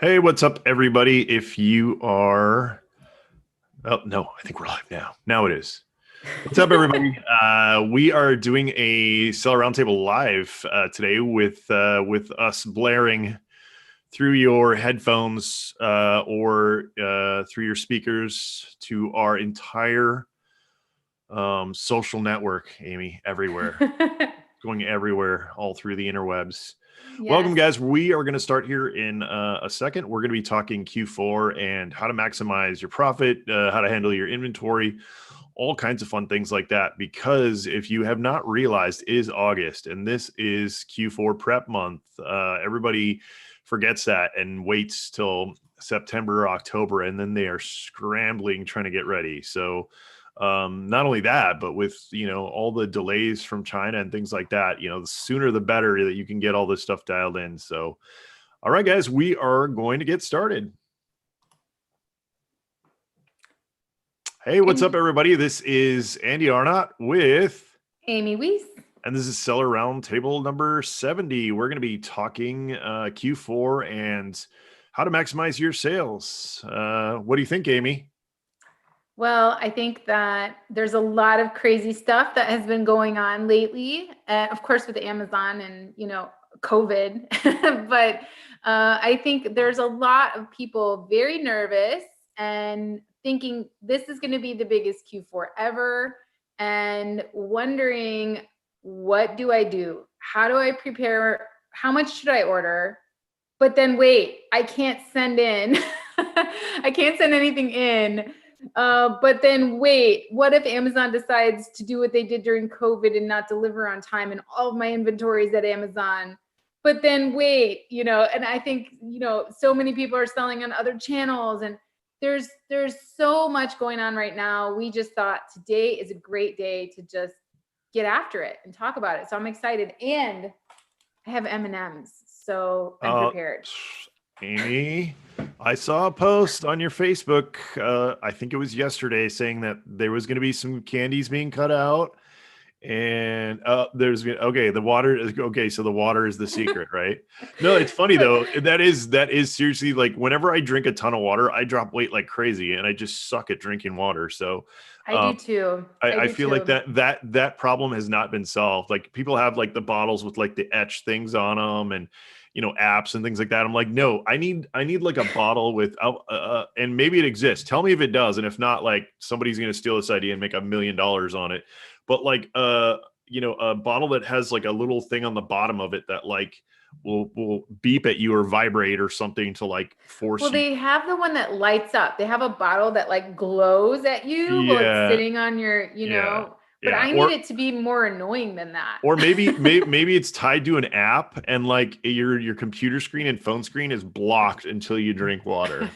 Hey, what's up, everybody? If you are, oh no, I think we're live now. Now it is. What's up, everybody? We are doing a Seller Roundtable live today with us blaring through your headphones or through your speakers to our entire social network, Amy, everywhere, going everywhere, all through the interwebs. Welcome, Yes. guys. We are going to start here in a second. We're going to be talking Q4 and how to maximize your profit, how to handle your inventory, all kinds of fun things like that. Because if you have not realized, it is August and this is Q4 prep month. Everybody forgets that and waits till September or October, and then they are scrambling trying to get ready. So not only that, but with all the delays from China and things like that, the sooner the better that you can get all this stuff dialed in. So all right, guys, we are going to get started. Hey, what's up, everybody? This is Andy Arnott with Amy Weiss. And this is Seller Roundtable number 70. We're going to be talking Q4 and how to maximize your sales. What do you think, Amy? Well, I think that there's a lot of crazy stuff that has been going on lately, of course, with Amazon and, COVID. But I think there's a lot of people very nervous and thinking this is going to be the biggest Q4 ever and wondering, what do I do? How do I prepare? How much should I order? But then wait, I can't send in. I can't send anything in. But then wait, what if Amazon decides to do what they did during COVID and not deliver on time and all of my inventory is at Amazon? But then wait, and I think, so many people are selling on other channels and there's so much going on right now. We just thought today is a great day to just get after it and talk about it. So I'm excited. And I have M&Ms, so I'm prepared. Amy, I saw a post on your Facebook. I think it was yesterday saying that there was going to be some candies being cut out. And the water is okay. So the water is the secret, right? No, it's funny though. That is seriously, like, whenever I drink a ton of water, I drop weight like crazy and I just suck at drinking water. So I do too. I feel like that problem has not been solved. Like, people have like the bottles with like the etch things on them and apps and things like that. I'm like, no, I need like a bottle with and maybe it exists. Tell me if it does, and if not, like, somebody's gonna steal this idea and make $1 million on it. But like a bottle that has like a little thing on the bottom of it that like will beep at you or vibrate or something to like force Well, you. they have the one that lights up. They have a bottle that like glows at you while it's Yeah, sitting on your, yeah, but yeah. I need it to be more annoying than that. Or maybe it's tied to an app and like your computer screen and phone screen is blocked until you drink water.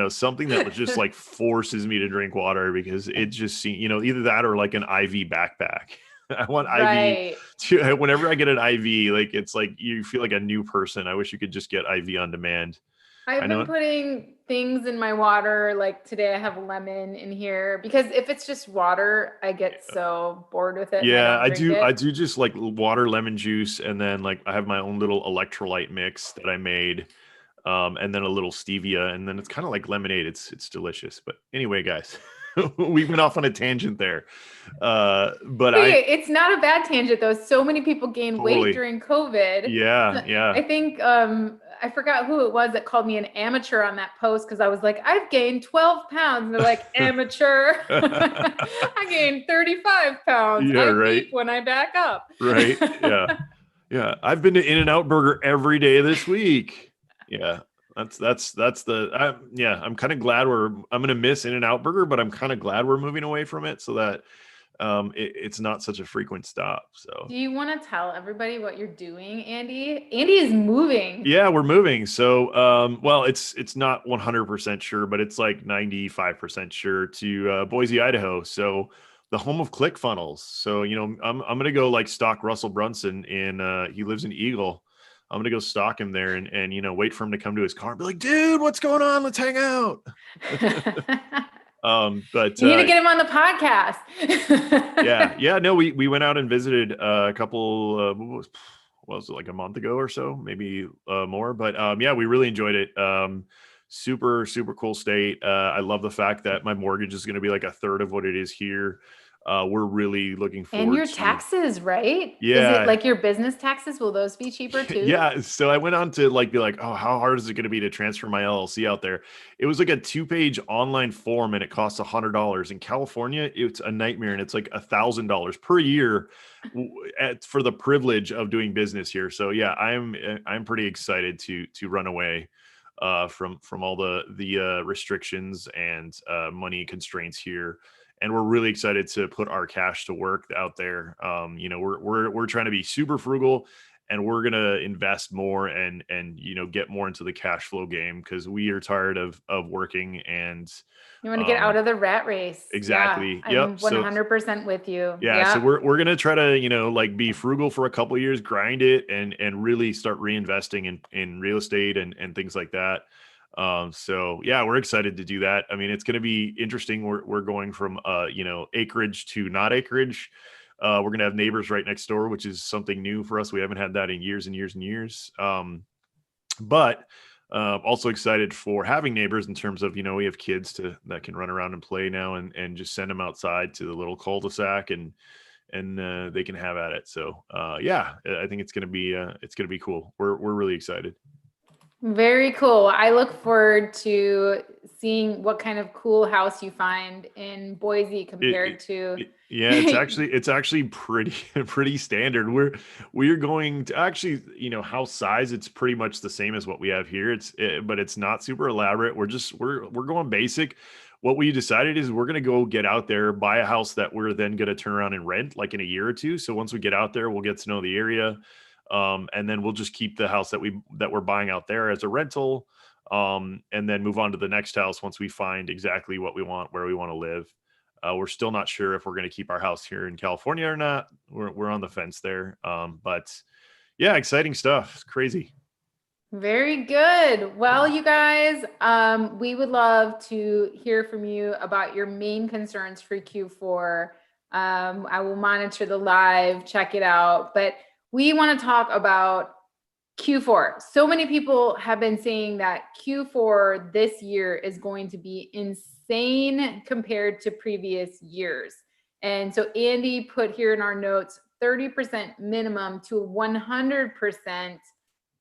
Something that was just like forces me to drink water because it just either that or like an IV backpack. I want Right. IV whenever I get an IV, like, it's like you feel like a new person. I wish you could just get IV on demand. I've been putting things in my water. Like today I have lemon in here because if it's just water, I get so bored with it and I Yeah, don't drink it. I do just like water, lemon juice, and then like I have my own little electrolyte mix that I made, and then a little stevia, and then it's kind of like lemonade. It's delicious. But anyway, guys, we went off on a tangent there. But It's not a bad tangent though. So many people gained weight during COVID. Yeah. I think I forgot who it was that called me an amateur on that post because I was like, I've gained 12 pounds. And they're like, amateur. I gained 35 pounds. Yeah, I right. peak when I back up. Right. Yeah. Yeah. I've been to In-N-Out Burger every day this week. Yeah. I'm kind of glad I'm going to miss In-N-Out Burger, but I'm kind of glad we're moving away from it so that it's not such a frequent stop. So do you want to tell everybody what you're doing, Andy? Andy is moving. yeah, we're moving. So well, it's not 100% sure, but it's like 95% sure to Boise, Idaho. So the home of ClickFunnels. So I'm gonna go like stalk Russell Brunson in he lives in Eagle. I'm gonna go stalk him there and wait for him to come to his car and be like, dude, what's going on? Let's hang out. But you need to get him on the podcast. yeah. No, we went out and visited a couple. what was it, like a month ago or so, maybe more. But yeah, we really enjoyed it. Super, super cool state. I love the fact that my mortgage is going to be like a third of what it is here. We're really looking And forward your to. taxes, right? Is it Yeah. like your business taxes? Will those be cheaper too? Yeah, so I went on to like be like, oh, how hard is it going to be to transfer my LLC out there? It was like a 2-page online form, and it costs $100. In California, it's a nightmare, and it's like $1,000 per year for the privilege of doing business here. So yeah, I'm pretty excited to run away from all the restrictions and money constraints here. And we're really excited to put our cash to work out there. We're trying to be super frugal, and we're gonna invest more and get more into the cash flow game because we are tired of working and You want to get out um, of the rat race. Yeah, exactly. Yep. I'm So 100% with you. yeah, so Yeah. we're gonna try to like be frugal for a couple of years, grind it, and really start reinvesting in real estate and things like that. So yeah, we're excited to do that. I mean, it's gonna be interesting. We're going from acreage to not acreage. We're gonna have neighbors right next door, which is something new for us. We haven't had that in years and years and years. But also excited for having neighbors in terms of we have kids that can run around and play now, and just send them outside to the little cul-de-sac, and they can have at it. So yeah, I think it's gonna be cool. We're really excited. Very cool. I look forward to seeing what kind of cool house you find in Boise It, compared to. yeah, it's actually pretty pretty standard. We're going to actually, house size. It's pretty much the same as what we have here. But it's not super elaborate. We're going basic. What we decided is we're gonna go get out there, buy a house that we're then gonna turn around and rent like in a year or two. So once we get out there, we'll get to know the area, and then we'll just keep the house that we're buying out there as a rental, and then move on to the next house once we find exactly what we want, where we want to live. We're still not sure if we're going to keep our house here in California or not. We're on the fence there. But yeah, exciting stuff. It's crazy. Very good. Well, you guys, we would love to hear from you about your main concerns for Q4. I will monitor the live, check it out, but we want to talk about Q4. So many people have been saying that Q4 this year is going to be insane compared to previous years. And so Andy put here in our notes 30% minimum to 100%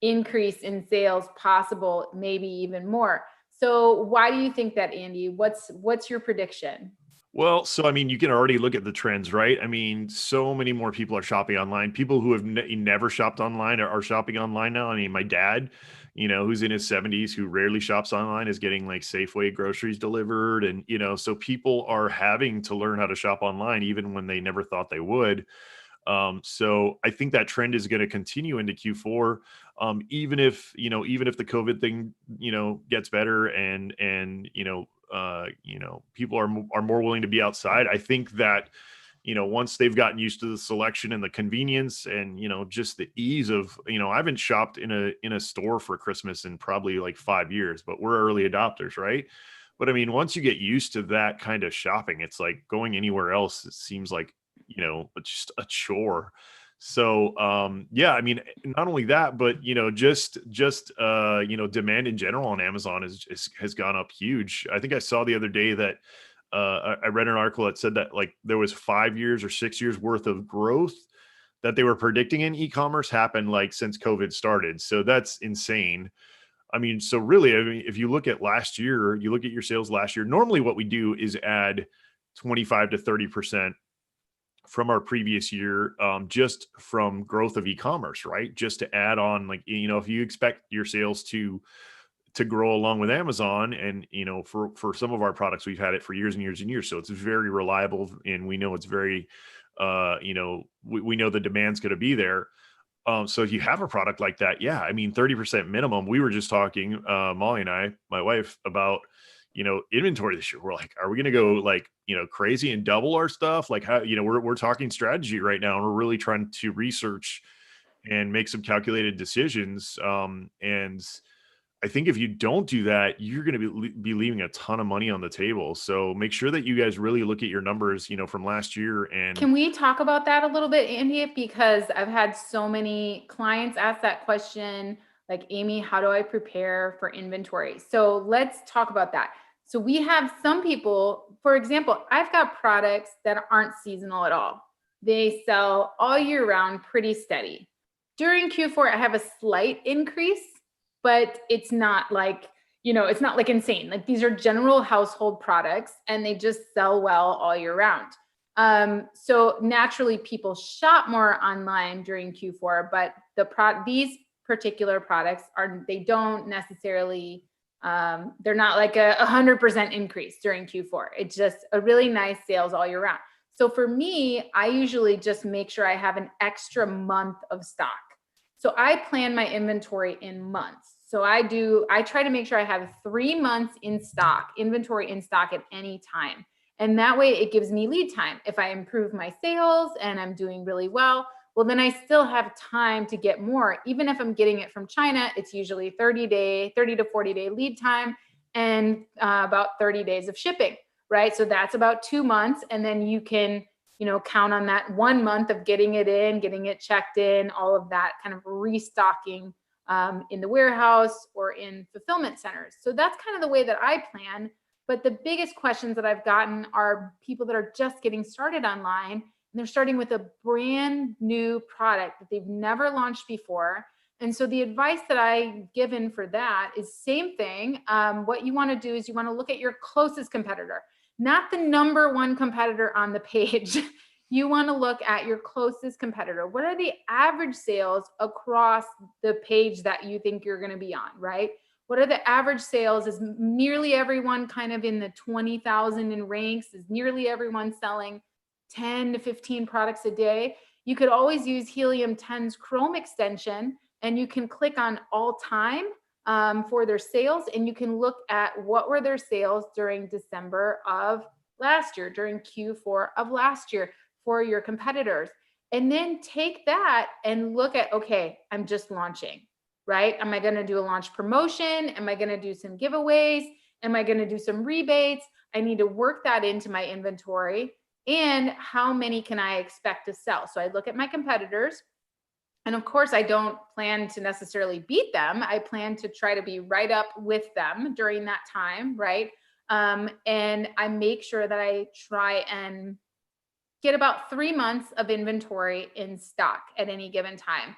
increase in sales possible, maybe even more. So why do you think that, Andy? What's your prediction? Well, so I mean, you can already look at the trends, right? I mean, so many more people are shopping online. People who have never shopped online are shopping online now. I mean, my dad, who's in his 70s, who rarely shops online, is getting like Safeway groceries delivered. And, so people are having to learn how to shop online, even when they never thought they would. So I think that trend is going to continue into Q4. Even if the COVID thing, gets better and people are more willing to be outside. I think that, once they've gotten used to the selection and the convenience and, just the ease of, I haven't shopped in a store for Christmas in probably like 5 years, but we're early adopters, right? But I mean, once you get used to that kind of shopping, it's like going anywhere else. It seems like, just a chore. So yeah, I mean, not only that, but demand in general on Amazon has gone up huge. I think I saw the other day that I read an article that said that like there was 5 years or 6 years worth of growth that they were predicting in e-commerce happened like since COVID started. So that's insane. I mean, so really, I mean, if you look at last year, you look at your sales last year, normally what we do is add 25 to 30% from our previous year, just from growth of e-commerce, right? Just to add on, like, if you expect your sales to grow along with Amazon, and for some of our products, we've had it for years and years and years, so it's very reliable, and we know it's very, we know the demand's going to be there. So if you have a product like that, yeah, I mean, 30% minimum. We were just talking, Molly and I, my wife, about, inventory this year. We're like, are we going to go like, crazy and double our stuff? Like how, we're talking strategy right now, and we're really trying to research and make some calculated decisions. And I think if you don't do that, you're going to be leaving a ton of money on the table. So make sure that you guys really look at your numbers, from last year. And Can we talk about that a little bit, Andy? Because I've had so many clients ask that question, like, Amy, how do I prepare for inventory? So let's talk about that. So we have some people, for example, I've got products that aren't seasonal at all. They sell all year round, pretty steady. During Q4, I have a slight increase, but it's not like, it's not like insane. Like, these are general household products and they just sell well all year round. So naturally people shop more online during Q4, but these particular products they don't necessarily, they're not like a 100% increase during Q4. It's just a really nice sales all year round. So for me, I usually just make sure I have an extra month of stock. So I plan my inventory in months. So I try to make sure I have 3 months inventory in stock at any time. And that way it gives me lead time. If I improve my sales and I'm doing really well, then I still have time to get more. Even if I'm getting it from China, it's usually 30 to 40 day lead time and about 30 days of shipping, right? So that's about 2 months. And then you can, count on that 1 month of getting it in, getting it checked in, all of that kind of restocking in the warehouse or in fulfillment centers. So that's kind of the way that I plan. But the biggest questions that I've gotten are people that are just getting started online, and they're starting with a brand new product that they've never launched before. And so the advice that I've given for that is same thing. What you want to do is you want to look at your closest competitor, not the number one competitor on the page. You want to look at your closest competitor. What are the average sales across the page that you think you're going to be on, right? What are the average sales? Is nearly everyone kind of in the 20,000 in ranks? Is nearly everyone selling 10 to 15 products a day? You could always use Helium 10's Chrome extension, and you can click on all time for their sales, and you can look at what were their sales during December of last year, during Q4 of last year for your competitors. And then take that and look at, okay, I'm just launching. Right? Am I going to do a launch promotion? Am I going to do some giveaways? Am I going to do some rebates? I need to work that into my inventory. And how many can I expect to sell? So I look at my competitors. And of course, I don't plan to necessarily beat them. I plan to try to be right up with them during that time. Right? And I make sure that I try and get about 3 months of inventory in stock at any given time.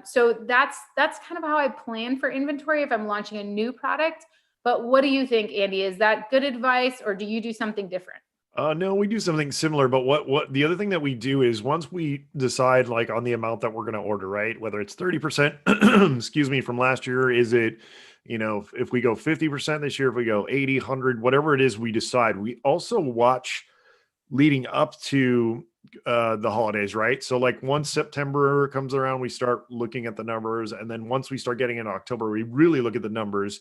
So that's kind of how I plan for inventory if I'm launching a new product. But what do you think, Andy? Is that good advice, or do you do something different? No, we do something similar, but what the other thing that we do is once we decide like on the amount that we're going to order, right? Whether it's 30%, excuse me, from last year, is it, if we go 50% this year, if we go 80, 100, whatever it is we decide, we also watch leading up to the holidays, right? So like once September comes around, we start looking at the numbers. And then once we start getting in October, we really look at the numbers,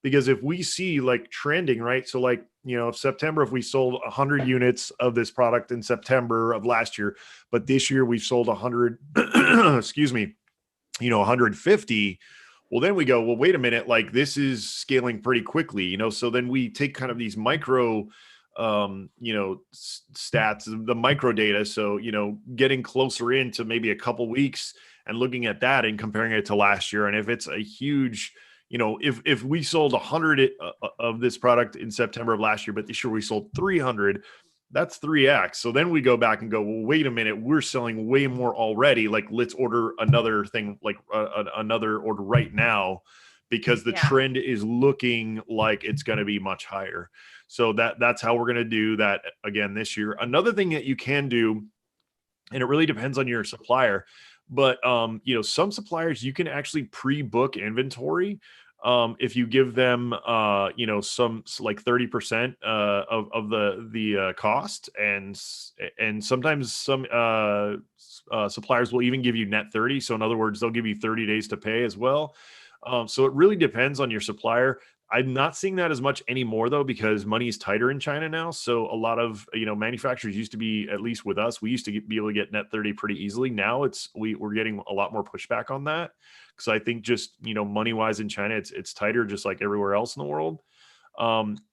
because if we see like trending, right? So like, if September, if we sold 100 units of this product in September of last year, but this year we've sold 100, excuse me, 150. Well, then we go, well, wait a minute, like this is scaling pretty quickly, so then we take kind of these micro stats, the micro data. So, getting closer into maybe a couple weeks and looking at that and comparing it to last year. And if it's a huge, if we sold 100 of this product in September of last year, but this year we sold 300, that's 3x. So then we go back and go, well, wait a minute, we're selling way more already. Like, let's order another thing, like another order right now, because the trend is looking like it's going to be much higher. So that's how we're going to do that again this year. Another thing that you can do, and it really depends on your supplier, but some suppliers, you can actually pre-book inventory. If you give them some like 30% of the cost, and sometimes some suppliers will even give you net 30. So in other words, they'll give you 30 days to pay as well. So it really depends on your supplier. I'm not seeing that as much anymore though, because money is tighter in China now. So a lot of, manufacturers used to be, at least with us, we used to be able to get net 30 pretty easily. Now we're getting a lot more pushback on that. Cause I think just, money wise in China, it's tighter just like everywhere else in the world.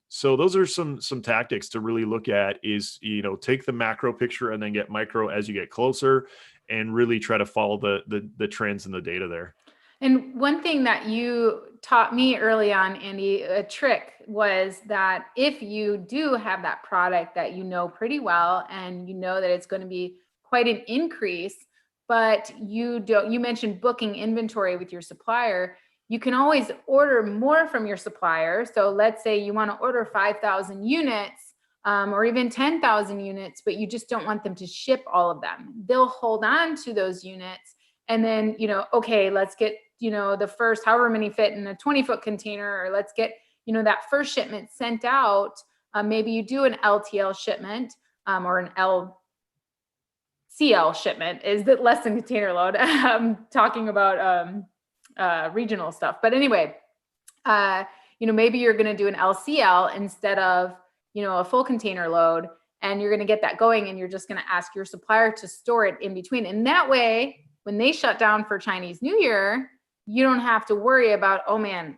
So those are some tactics to really look at is, take the macro picture and then get micro as you get closer and really try to follow the trends in the data there. And one thing that you taught me early on, Andy, a trick was that if you do have that product that you know pretty well and you know that it's going to be quite an increase, but you mentioned booking inventory with your supplier, you can always order more from your supplier. So let's say you want to order 5,000 units or even 10,000 units, but you just don't want them to ship all of them. They'll hold on to those units and then, okay, let's get, the first however many fit in a 20-foot container, or let's get, that first shipment sent out. Maybe you do an LTL shipment or an LCL shipment. Is that less than container load? I'm talking about regional stuff. But anyway, maybe you're going to do an LCL instead of, a full container load, and you're going to get that going, and you're just going to ask your supplier to store it in between. And that way, when they shut down for Chinese New Year, you don't have to worry about, oh man,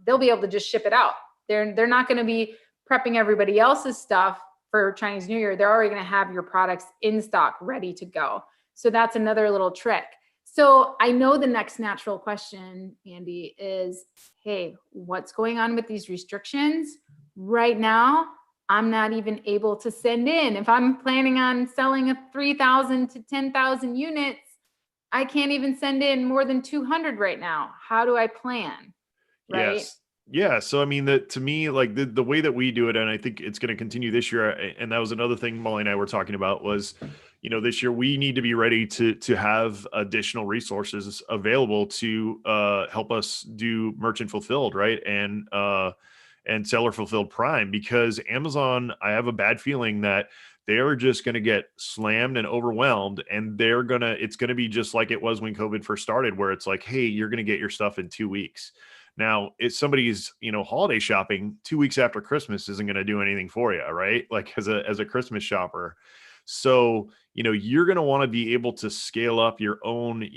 they'll be able to just ship it out. They're not going to be prepping everybody else's stuff for Chinese New Year. They're already going to have your products in stock ready to go. So that's another little trick. So I know the next natural question, Andy, is, hey, what's going on with these restrictions? Right now, I'm not even able to send in. If I'm planning on selling 3,000 to 10,000 units, I can't even send in more than 200 right now. How do I plan? Right? Yes. Yeah. So I mean, to me, like the way that we do it, and I think it's going to continue this year. And that was another thing Molly and I were talking about was, this year we need to be ready to have additional resources available to help us do merchant fulfilled, right? And seller fulfilled Prime, because Amazon, I have a bad feeling that they are just going to get slammed and overwhelmed, and it's going to be just like it was when COVID first started, where it's like, hey, you're going to get your stuff in 2 weeks. Now, if somebody's, holiday shopping 2 weeks after Christmas isn't going to do anything for you, right? Like as a Christmas shopper. So, you're going to want to be able to scale up your own,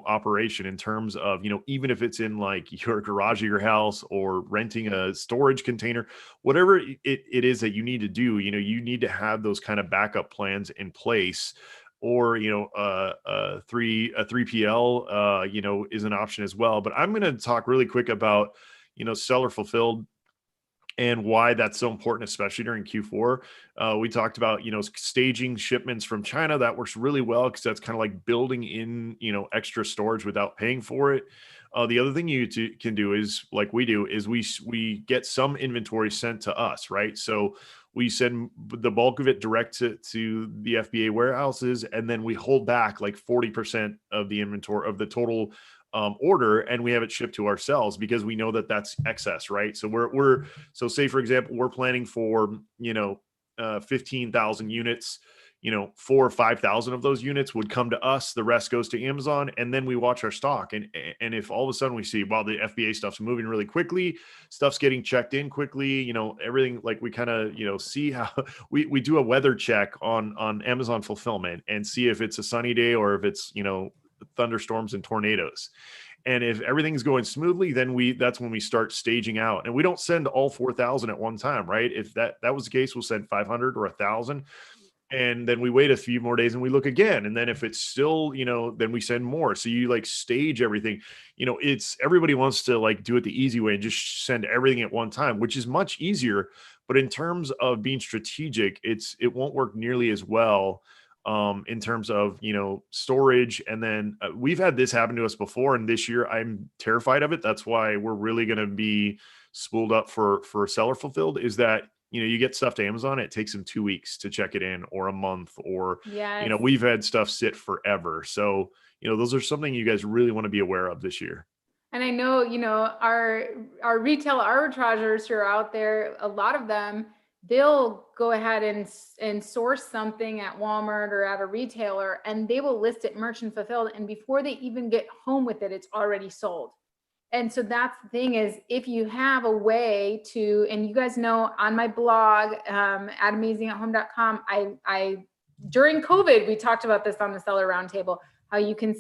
operation in terms of, even if it's in like your garage of your house or renting a storage container, whatever it is that you need to do, you need to have those kind of backup plans in place. Or, 3PL, is an option as well. But I'm going to talk really quick about, seller fulfilled and why that's so important, especially during Q4. We talked about, staging shipments from China. That works really well because that's kind of like building in, extra storage without paying for it. The other thing you can do is, like we do, is we get some inventory sent to us, right? So we send the bulk of it direct to the FBA warehouses, and then we hold back like 40% of the inventory of the total order, and we have it shipped to ourselves because we know that that's excess, right? So so say for example, we're planning for 15,000 units. 4 or 5,000 of those units would come to us. The rest goes to Amazon, and then we watch our stock. And if all of a sudden we see, wow, the FBA stuff's moving really quickly, stuff's getting checked in quickly, everything, like we kind of see how we do a weather check on Amazon fulfillment and see if it's a sunny day or if it's thunderstorms and tornadoes. And if everything's going smoothly, then that's when we start staging out. And we don't send all 4,000 at one time, right? If that was the case, we'll send 500 or 1,000. And then we wait a few more days and we look again. And then if it's still, then we send more. So you like stage everything. It's everybody wants to like do it the easy way and just send everything at one time, which is much easier. But in terms of being strategic, it won't work nearly as well in terms of, storage. And then we've had this happen to us before. And this year I'm terrified of it. That's why we're really going to be spooled up for seller fulfilled, is that you get stuff to Amazon, it takes them 2 weeks to check it in, or a month, or, Yes. we've had stuff sit forever. So, those are something you guys really want to be aware of this year. And I know, our retail arbitrageurs who are out there, a lot of them, they'll go ahead and source something at Walmart or at a retailer, and they will list it merchant fulfilled. And before they even get home with it, it's already sold. And so that's the thing is, if you have a way to, and you guys know on my blog, at amazingathome.com, during COVID, we talked about this on the seller roundtable, how you can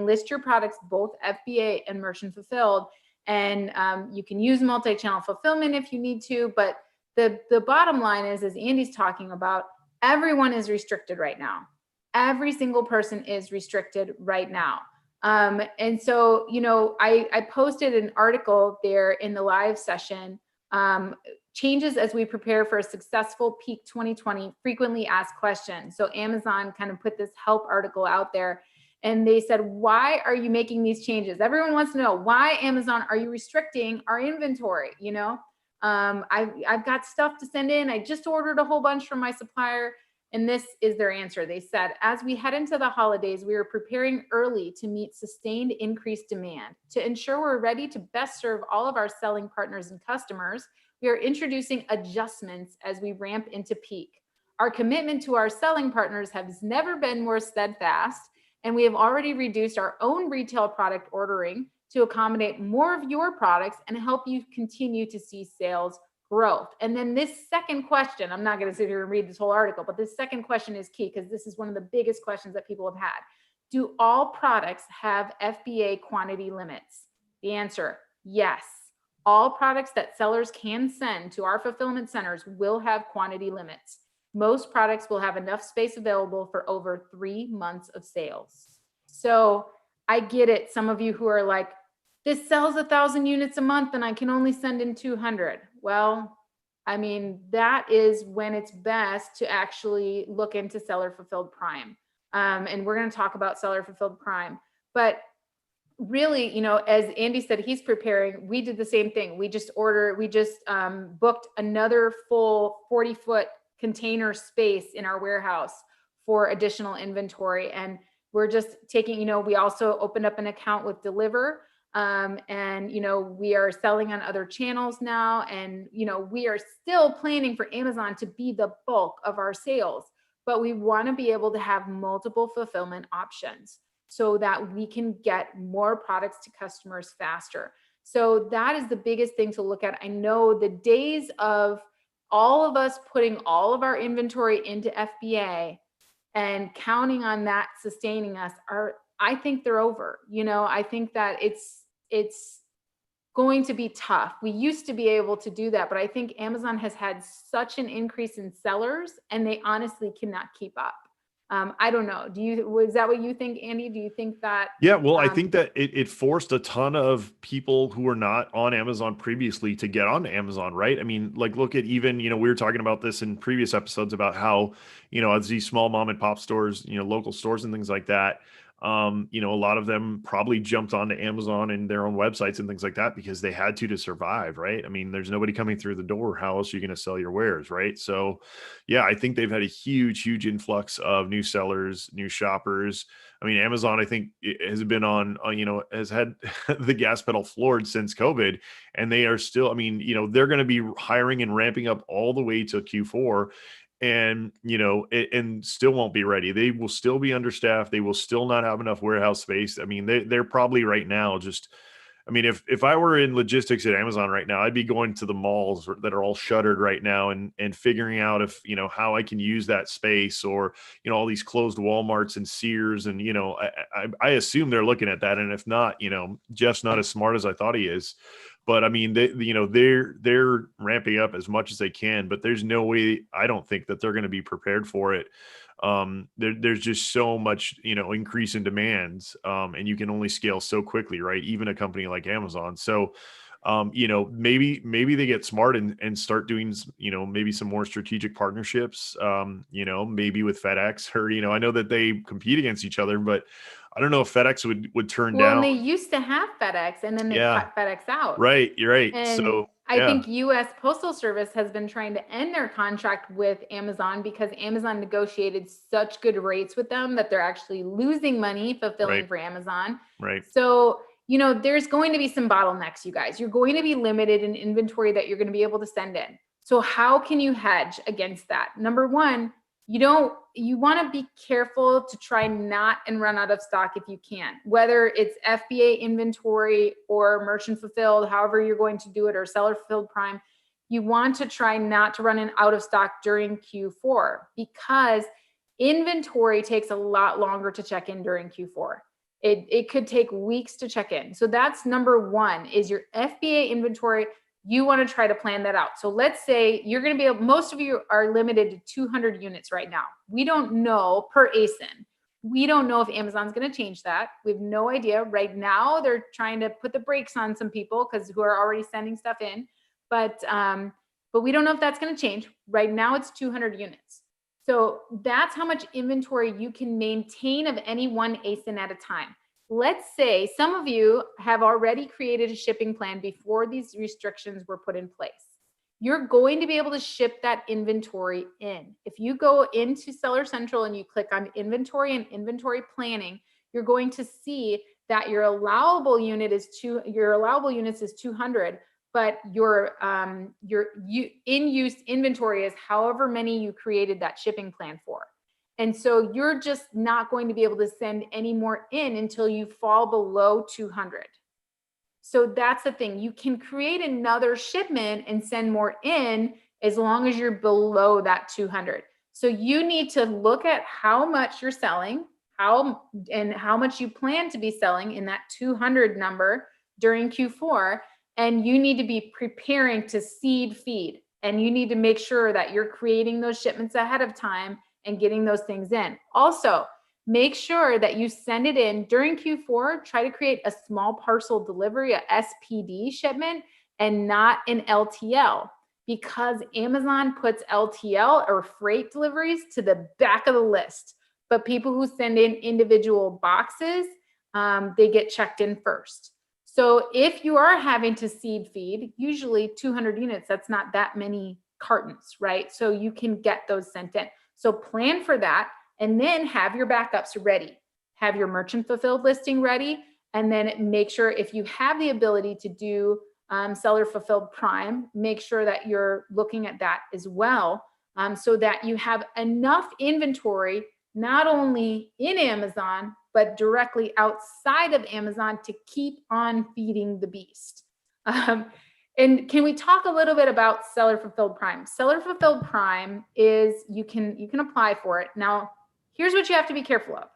list your products, both FBA and merchant fulfilled. And you can use multi-channel fulfillment if you need to. But the bottom line is, as Andy's talking about, everyone is restricted right now. Every single person is restricted right now. And so, I posted an article there in the live session, changes as we prepare for a successful peak 2020 frequently asked questions. So Amazon kind of put this help article out there, and they said, why are you making these changes? Everyone wants to know, why, Amazon, are you restricting our inventory? I've got stuff to send in. I just ordered a whole bunch from my supplier. And this is their answer. They said, as we head into the holidays, we are preparing early to meet sustained increased demand. To ensure we're ready to best serve all of our selling partners and customers, we are introducing adjustments as we ramp into peak. Our commitment to our selling partners has never been more steadfast, and we have already reduced our own retail product ordering to accommodate more of your products and help you continue to see sales growth. And then this second question, I'm not going to sit here and read this whole article, but this second question is key, because this is one of the biggest questions that people have had. Do all products have FBA quantity limits? The answer, yes. All products that sellers can send to our fulfillment centers will have quantity limits. Most products will have enough space available for over 3 months of sales. So I get it. Some of you who are like, this sells 1,000 units a month and I can only send in 200. Well, I mean, that is when it's best to actually look into Seller Fulfilled Prime. And we're going to talk about Seller Fulfilled Prime. But really, as Andy said, he's preparing. We did the same thing. We just booked another full 40-foot container space in our warehouse for additional inventory. And we're just taking, we also opened up an account with Deliver. And, we are selling on other channels now, and, we are still planning for Amazon to be the bulk of our sales, but we want to be able to have multiple fulfillment options so that we can get more products to customers faster. So that is the biggest thing to look at. I know the days of all of us putting all of our inventory into FBA and counting on that sustaining us I think they're over. I think that it's going to be tough. We used to be able to do that, but I think Amazon has had such an increase in sellers, and they honestly cannot keep up. I don't know. Is that what you think, Andy? Do you think that? Yeah, well, I think that it forced a ton of people who were not on Amazon previously to get on Amazon, right? I mean, like, look at even, we were talking about this in previous episodes about how, as these small mom and pop stores, local stores and things like that, a lot of them probably jumped onto Amazon and their own websites and things like that because they had to survive, right? I mean, there's nobody coming through the door. How else are you going to sell your wares, right? So, yeah, I think they've had a huge influx of new sellers, new shoppers. I mean, Amazon, I think, has been on, has had the gas pedal floored since COVID, and they are still, I mean, they're going to be hiring and ramping up all the way to Q4. And, and still won't be ready. They will still be understaffed. They will still not have enough warehouse space. I mean, they're probably right now if I were in logistics at Amazon right now, I'd be going to the malls that are all shuttered right now and figuring out if, how I can use that space, or, all these closed Walmarts and Sears. And, I assume they're looking at that. And if not, Jeff's not as smart as I thought he is. But I mean, they're ramping up as much as they can, but there's no way, I don't think, that they're going to be prepared for it. There's just so much, increase in demands, and you can only scale so quickly, right? Even a company like Amazon. So, maybe they get smart and start doing, maybe some more strategic partnerships, maybe with FedEx, or, I know that they compete against each other, but I don't know if FedEx would turn down. Well, they used to have FedEx, and then they cut FedEx out. Right. You're right. And so I think U.S. Postal Service has been trying to end their contract with Amazon because Amazon negotiated such good rates with them that they're actually losing money fulfilling for Amazon. Right. So, there's going to be some bottlenecks, you guys. You're going to be limited in inventory that you're going to be able to send in. So how can you hedge against that? Number one, you want to be careful to try not and run out of stock if you can, whether it's FBA inventory or merchant fulfilled, however you're going to do it, or seller fulfilled prime. You want to try not to run out of stock during Q4 because inventory takes a lot longer to check in during Q4. It could take weeks to check in. So that's number one, is your FBA inventory. You want to try to plan that out. So let's say you're going to be able, most of you are limited to 200 units right now. We don't know per ASIN. We don't know if Amazon's going to change that. We have no idea. Right now, they're trying to put the brakes on some people because who are already sending stuff in. But we don't know if that's going to change. Right now, it's 200 units. So that's how much inventory you can maintain of any one ASIN at a time. Let's say some of you have already created a shipping plan before these restrictions were put in place. You're going to be able to ship that inventory in. If you go into Seller Central and you click on inventory and inventory planning, you're going to see that your allowable units is 200, but your in-use inventory is however many you created that shipping plan for. And so you're just not going to be able to send any more in until you fall below 200. So that's the thing. You can create another shipment and send more in as long as you're below that 200. So you need to look at how much you're selling, how much you plan to be selling in that 200 number during Q4. And you need to be preparing to seed feed. And you need to make sure that you're creating those shipments ahead of time and getting those things in. Also, make sure that you send it in during Q4. Try to create a small parcel delivery, a SPD shipment, and not an LTL, because Amazon puts LTL or freight deliveries to the back of the list. But people who send in individual boxes, they get checked in first. So if you are having to seed feed, usually 200 units, that's not that many cartons, right? So you can get those sent in. So plan for that, and then have your backups ready. Have your merchant fulfilled listing ready, and then make sure if you have the ability to do seller fulfilled prime, make sure that you're looking at that as well, so that you have enough inventory, not only in Amazon, but directly outside of Amazon to keep on feeding the beast. And can we talk a little bit about Seller Fulfilled Prime? Seller Fulfilled Prime is, you can apply for it. Now, here's what you have to be careful of.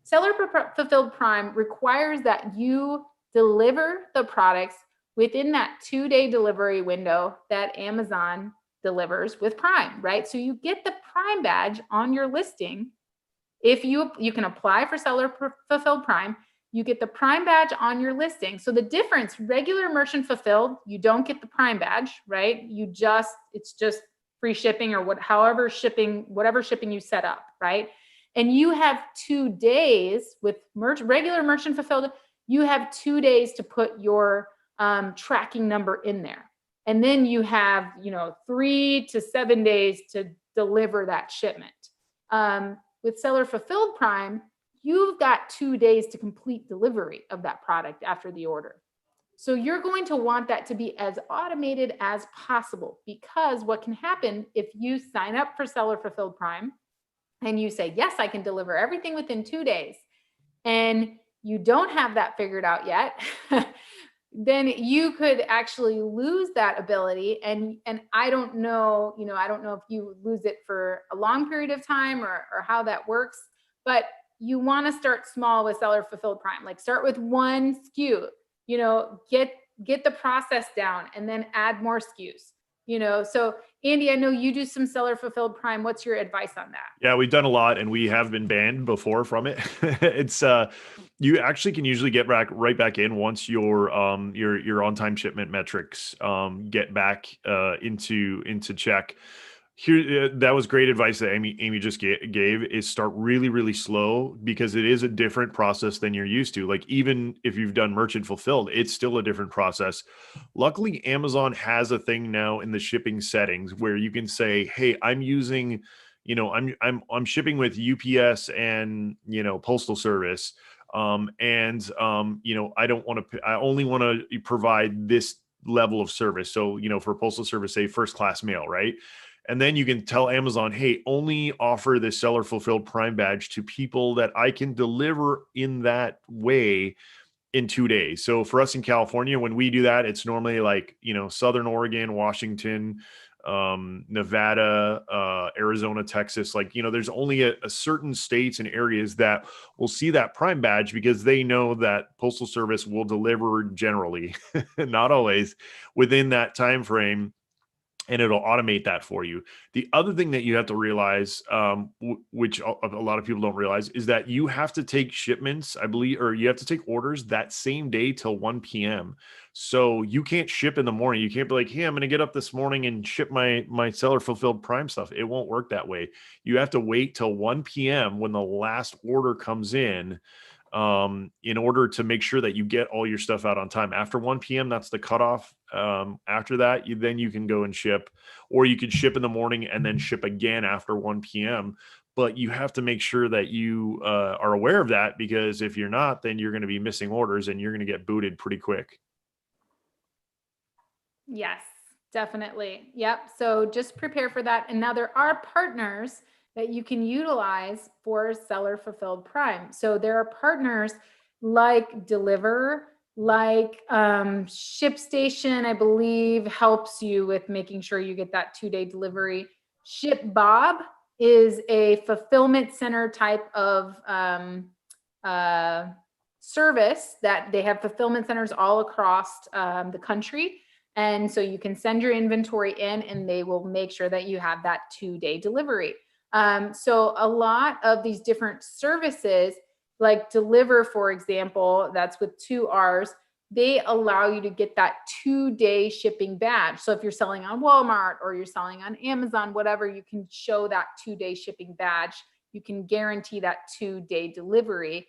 Seller Fulfilled Prime requires that you deliver the products within that 2-day delivery window that Amazon delivers with Prime, right? So you get the Prime badge on your listing. If you can apply for Seller Fulfilled Prime, you get the Prime badge on your listing. So the difference, regular merchant fulfilled, you don't get the Prime badge, right? It's just free shipping or whatever shipping you set up, right? And you have 2 days with regular merchant fulfilled, you have 2 days to put your tracking number in there. And then you have, 3 to 7 days to deliver that shipment. With Seller Fulfilled Prime, you've got 2 days to complete delivery of that product after the order. So you're going to want that to be as automated as possible, because what can happen if you sign up for Seller Fulfilled Prime and you say, yes, I can deliver everything within 2 days, and you don't have that figured out yet, then you could actually lose that ability. And I don't know, I don't know if you lose it for a long period of time or how that works, but you want to start small with Seller Fulfilled Prime. Like, start with 1 SKU, get the process down, and then add more SKUs. So Andy, I know you do some Seller Fulfilled Prime. What's your advice on that? Yeah, we've done a lot, and we have been banned before from it. It's you actually can usually get right back in once your on-time shipment metrics get back into check. Here, that was great advice that Amy just gave, is start really, really slow, because it is a different process than you're used to. Like, even if you've done merchant fulfilled, it's still a different process. Luckily, Amazon has a thing now in the shipping settings where you can say, hey, I'm using, I'm shipping with UPS and, Postal Service. I don't want to, I only want to provide this level of service. So, for Postal Service, say first class mail, right? And then you can tell Amazon, hey, only offer this seller fulfilled Prime badge to people that I can deliver in that way in 2 days. So for us in California, when we do that, it's normally like, Southern Oregon, Washington, Nevada, Arizona, Texas. Like, there's only a certain states and areas that will see that Prime badge because they know that Postal Service will deliver generally, not always, within that time frame, and it'll automate that for you. The other thing that you have to realize, which a lot of people don't realize, is that you have to take shipments, I believe, or you have to take orders that same day till 1 p.m. So you can't ship in the morning. You can't be like, hey, I'm going to get up this morning and ship my seller fulfilled Prime stuff. It won't work that way. You have to wait till 1 p.m. when the last order comes in order to make sure that you get all your stuff out on time. After 1 p.m., that's the cutoff. After that, then you can go and ship, or you could ship in the morning and then ship again after 1 p.m. But you have to make sure that you are aware of that, because if you're not, then you're going to be missing orders and you're going to get booted pretty quick. Yes, definitely. Yep. So just prepare for that. And now there are partners that you can utilize for seller fulfilled Prime. So there are partners like Deliver, like ShipStation, I believe, helps you with making sure you get that 2-day delivery. ShipBob is a fulfillment center type of service that they have fulfillment centers all across the country. And so you can send your inventory in and they will make sure that you have that 2-day delivery. So a lot of these different services, like Deliver, for example, that's with 2 R's, they allow you to get that 2-day shipping badge. So if you're selling on Walmart or you're selling on Amazon, whatever, you can show that 2-day shipping badge. You can guarantee that 2-day delivery.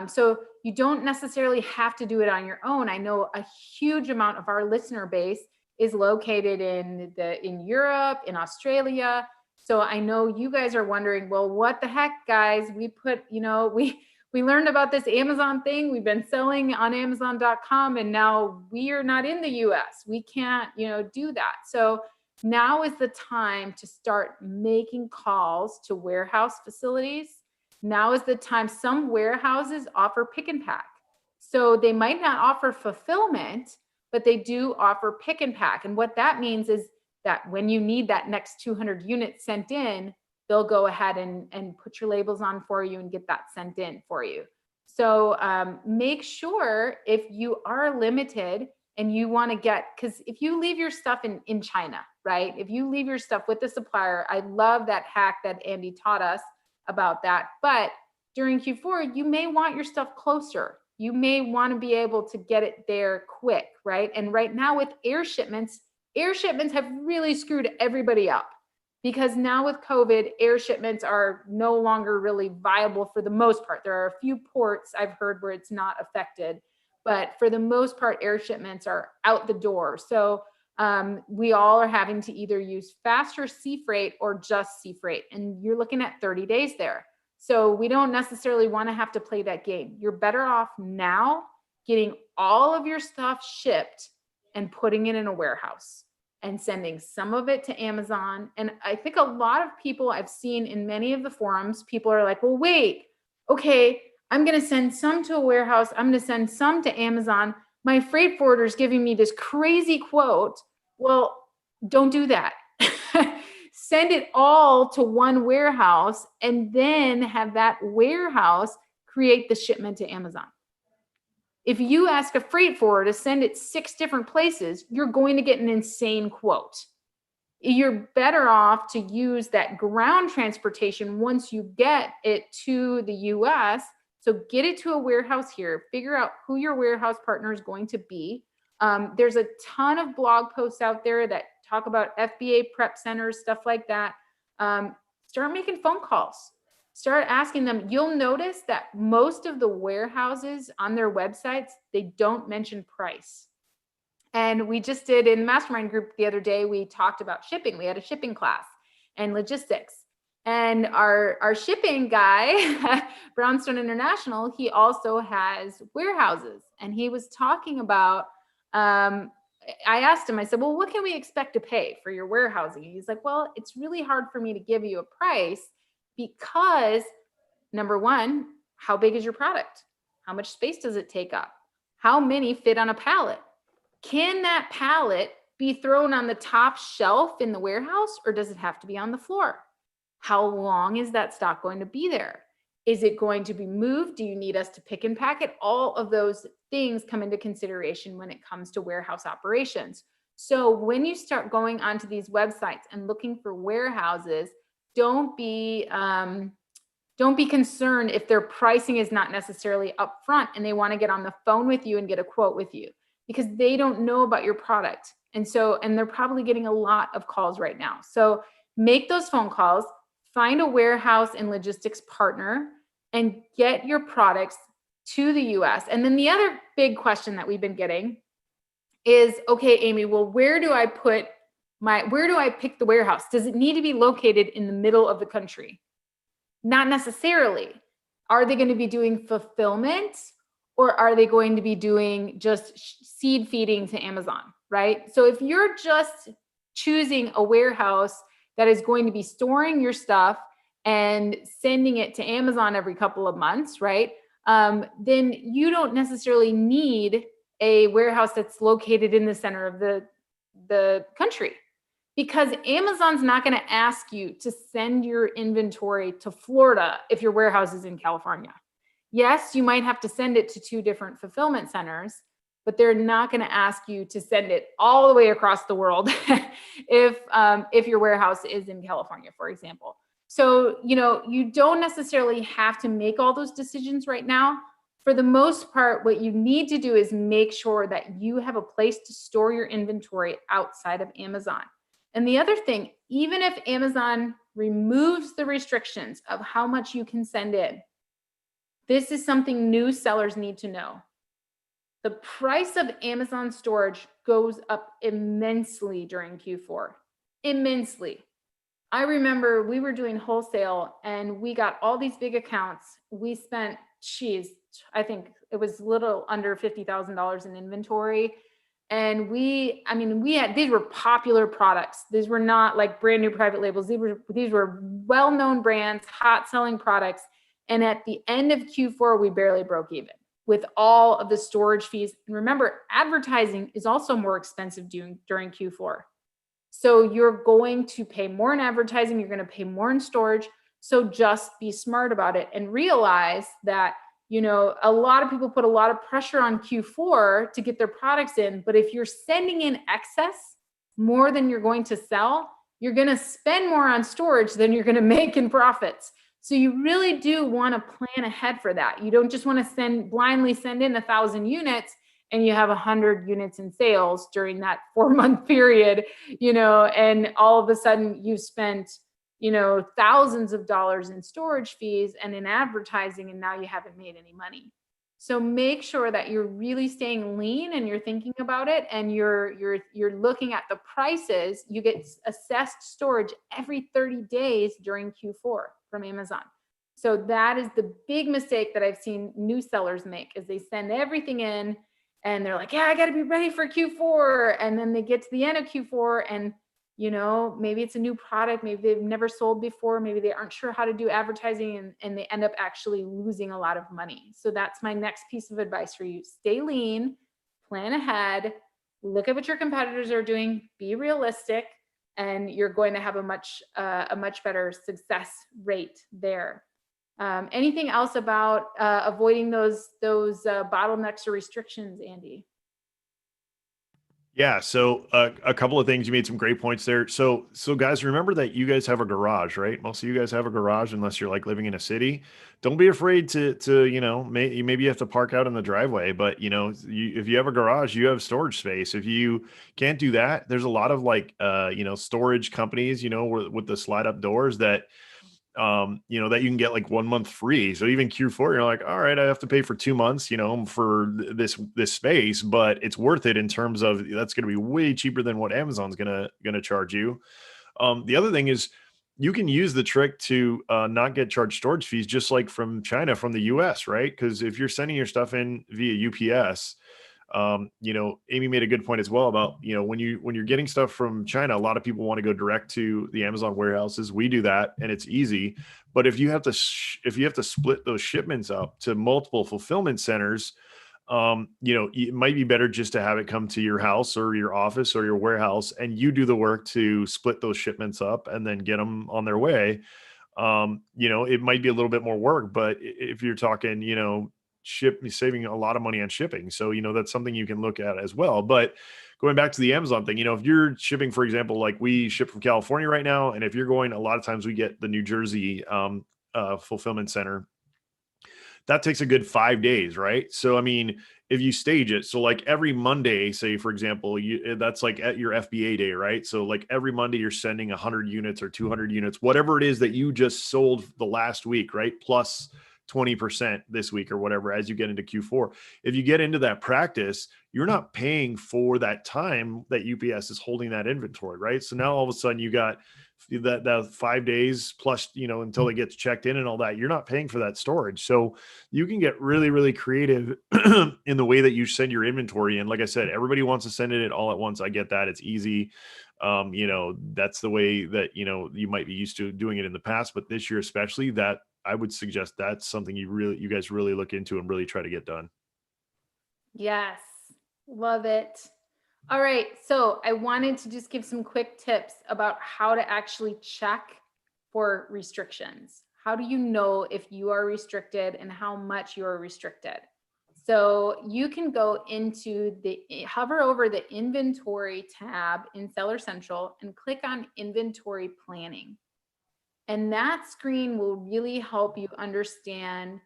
So you don't necessarily have to do it on your own. I know a huge amount of our listener base is located in Europe, in Australia. So I know you guys are wondering, well, what the heck, guys? We learned about this Amazon thing. We've been selling on Amazon.com, and now we are not in the US. We can't, do that. So now is the time to start making calls to warehouse facilities. Now is the time. Some warehouses offer pick and pack. So they might not offer fulfillment, but they do offer pick and pack. And what that means is that when you need that next 200 units sent in, they'll go ahead and put your labels on for you and get that sent in for you. So make sure, if you are limited and you want to because if you leave your stuff in China, right? If you leave your stuff with the supplier, I love that hack that Andy taught us about that. But during Q4, you may want your stuff closer. You may want to be able to get it there quick, right? And right now with air shipments have really screwed everybody up, because now with COVID, air shipments are no longer really viable for the most part. There are a few ports I've heard where it's not affected, but for the most part, air shipments are out the door. So we all are having to either use faster sea freight or just sea freight, and you're looking at 30 days there. So we don't necessarily want to have to play that game. You're better off now getting all of your stuff shipped and putting it in a warehouse and sending some of it to Amazon. And I think a lot of people I've seen in many of the forums, people are like, well, wait, okay, I'm going to send some to a warehouse. I'm going to send some to Amazon. My freight forwarder is giving me this crazy quote. Well, don't do that. Send it all to one warehouse and then have that warehouse create the shipment to Amazon. If you ask a freight forwarder to send it 6 different places, you're going to get an insane quote. You're better off to use that ground transportation once you get it to the US. So get it to a warehouse here, figure out who your warehouse partner is going to be. There's a ton of blog posts out there that talk about FBA prep centers, stuff like that. Start making phone calls. Start asking them. You'll notice that most of the warehouses on their websites, they don't mention price. And we just did in Mastermind Group the other day, we talked about shipping. We had a shipping class and logistics. And our shipping guy, Brownstone International, he also has warehouses. And he was talking about I asked him, I said, well, what can we expect to pay for your warehousing? And he's like, well, it's really hard for me to give you a price because number one, how big is your product? How much space does it take up? How many fit on a pallet? Can that pallet be thrown on the top shelf in the warehouse, or does it have to be on the floor? How long is that stock going to be there? Is it going to be moved? Do you need us to pick and pack it? All of those things come into consideration when it comes to warehouse operations. So when you start going onto these websites and looking for warehouses, don't be concerned if their pricing is not necessarily upfront and they want to get on the phone with you and get a quote with you, because they don't know about your product. And they're probably getting a lot of calls right now. So make those phone calls, find a warehouse and logistics partner, and get your products to the US. And then the other big question that we've been getting is, okay, Amy, well, where do I pick the warehouse? Does it need to be located in the middle of the country? Not necessarily. Are they going to be doing fulfillment, or are they going to be doing just seed feeding to Amazon, right? So if you're just choosing a warehouse that is going to be storing your stuff and sending it to Amazon every couple of months, right? Then you don't necessarily need a warehouse that's located in the center of the country, because Amazon's not going to ask you to send your inventory to Florida if your warehouse is in California. Yes, you might have to send it to 2 different fulfillment centers, but they're not going to ask you to send it all the way across the world if your warehouse is in California, for example. So, you don't necessarily have to make all those decisions right now. For the most part, what you need to do is make sure that you have a place to store your inventory outside of Amazon. And the other thing, even if Amazon removes the restrictions of how much you can send in, this is something new sellers need to know. The price of Amazon storage goes up immensely during Q4, immensely. I remember we were doing wholesale and we got all these big accounts. We spent, I think it was a little under $50,000 in inventory. And we had, these were popular products. These were not like brand new private labels. These were well-known brands, hot selling products. And at the end of Q4, we barely broke even with all of the storage fees. And remember, advertising is also more expensive during Q4. So you're going to pay more in advertising, you're going to pay more in storage. So just be smart about it and realize that, a lot of people put a lot of pressure on Q4 to get their products in. But if you're sending in excess more than you're going to sell, you're going to spend more on storage than you're going to make in profits. So you really do want to plan ahead for that. You don't just want to blindly send in 1,000 units and you have 100 units in sales during that 4-month period, and all of a sudden you've spent, thousands of dollars in storage fees and in advertising, and now you haven't made any money. So make sure that you're really staying lean and you're thinking about it, and you're looking at the prices. You get assessed storage every 30 days during Q4 from Amazon. So that is the big mistake that I've seen new sellers make, is they send everything in and they're like, yeah, I got to be ready for Q4. And then they get to the end of Q4 and, maybe it's a new product. Maybe they've never sold before. Maybe they aren't sure how to do advertising, and they end up actually losing a lot of money. So that's my next piece of advice for you. Stay lean, plan ahead, look at what your competitors are doing, be realistic, and you're going to have a much better success rate there. Anything else about avoiding those bottlenecks or restrictions, Andy? Yeah. So a couple of things. You made some great points there. So guys, remember that you guys have a garage, right? Most of you guys have a garage, unless you're like living in a city. Don't be afraid to maybe you have to park out in the driveway, but if you have a garage, you have storage space. If you can't do that, there's a lot of storage companies, with the slide up doors that that you can get like 1 month free. So even Q4, you're like, all right, I have to pay for 2 months, for this space, but it's worth it in terms of that's going to be way cheaper than what Amazon's going to charge you. The other thing is you can use the trick to not get charged storage fees, just like from China, from the US, right? Because if you're sending your stuff in via UPS, Amy made a good point as well about, when you're getting stuff from China, a lot of people want to go direct to the Amazon warehouses. We do that and it's easy. But if you have to, if you have to split those shipments up to multiple fulfillment centers, it might be better just to have it come to your house or your office or your warehouse, and you do the work to split those shipments up and then get them on their way. It might be a little bit more work, but if you're talking, saving a lot of money on shipping. So, that's something you can look at as well. But going back to the Amazon thing, if you're shipping, for example, like we ship from California right now, and if you're going, a lot of times we get the New Jersey fulfillment center. That takes a good 5 days, right? So, I mean, if you stage it, so like every Monday, say for example, that's like at your FBA day, right? So like every Monday you're sending 100 units or 200 units, whatever it is that you just sold the last week, right? Plus 20% this week or whatever, as you get into Q4. If you get into that practice, you're not paying for that time that UPS is holding that inventory, right? So now all of a sudden you got that 5 days plus, until it gets checked in and all that. You're not paying for that storage. So you can get really, really creative in the way that you send your inventory. And like I said, everybody wants to send it all at once. I get that. It's easy. That's the way that, you might be used to doing it in the past, but this year, especially, that I would suggest that's something you guys really look into and really try to get done. Yes. Love it. All right. So I wanted to just give some quick tips about how to actually check for restrictions. How do you know if you are restricted and how much you are restricted? So you can go into hover over the inventory tab in Seller Central and click on inventory planning. And that screen will really help you understand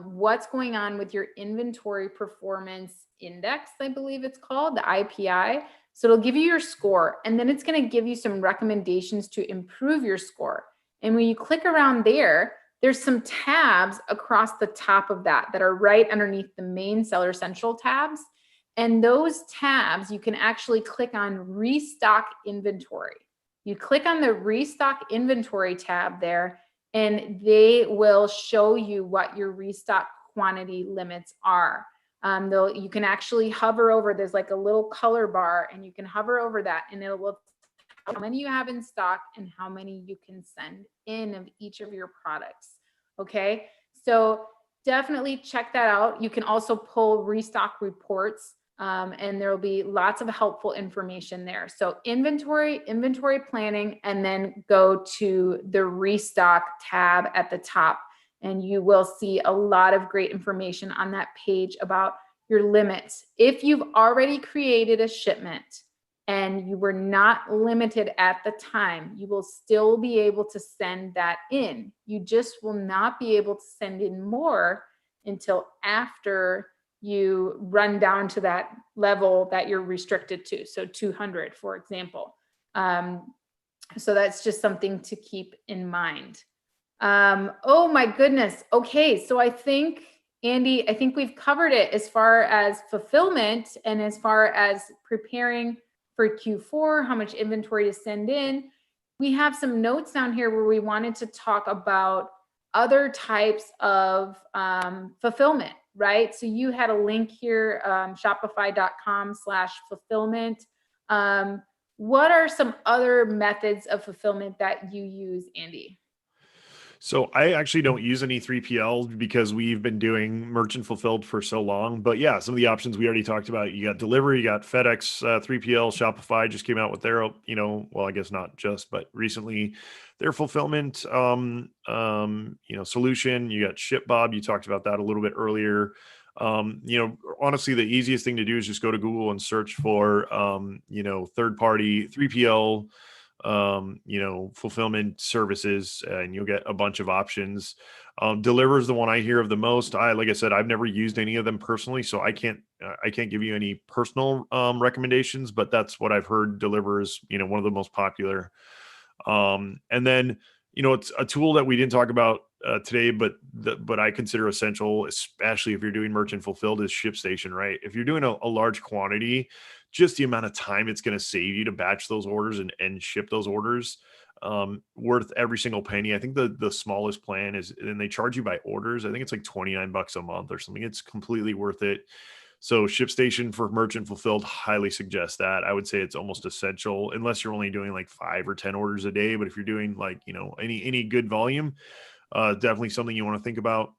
what's going on with your inventory performance index, I believe it's called, the IPI. So it'll give you your score, and then it's going to give you some recommendations to improve your score. And when you click around there, there's some tabs across the top of that are right underneath the main Seller Central tabs. And those tabs, you can actually click on Restock Inventory. You click on the Restock Inventory tab there, and they will show you what your restock quantity limits are. You can actually hover over, there's like a little color bar, and you can hover over that and it will tell how many you have in stock and how many you can send in of each of your products. Okay, so definitely check that out. You can also pull restock reports, and there will be lots of helpful information there. So inventory planning, and then go to the restock tab at the top, and you will see a lot of great information on that page about your limits. If you've already created a shipment and you were not limited at the time, you will still be able to send that in. You just will not be able to send in more until after you run down to that level that you're restricted to. So 200, for example. So that's just something to keep in mind. Oh my goodness. Okay. So I think, Andy, we've covered it as far as fulfillment and as far as preparing for Q4, how much inventory to send in. We have some notes down here where we wanted to talk about other types of fulfillment, right? So you had a link here, shopify.com/fulfillment. What are some other methods of fulfillment that you use, Andy? So I actually don't use any 3PL because we've been doing merchant fulfilled for so long. But yeah, some of the options we already talked about. You got delivery, you got FedEx, 3PL, Shopify just came out with their, well, I guess not just, but recently their fulfillment, solution. You got ShipBob. You talked about that a little bit earlier. Honestly, the easiest thing to do is just go to Google and search for, third party 3PL, fulfillment services, and you'll get a bunch of options. Deliver is the one I hear of the most. Like I said, I've never used any of them personally, so I can't give you any personal recommendations, but that's what I've heard. Deliver is, one of the most popular. And then, it's a tool that we didn't talk about today, but I consider essential, especially if you're doing merchant fulfilled, is ShipStation, right? If you're doing a large quantity, just the amount of time it's going to save you to batch those orders and ship those orders, worth every single penny. I think the smallest plan is, and they charge you by orders. I think it's like $29 a month or something. It's completely worth it. So ShipStation for merchant fulfilled, highly suggest that. I would say it's almost essential unless you're only doing like 5 or 10 orders a day. But if you're doing like, any good volume, definitely something you want to think about.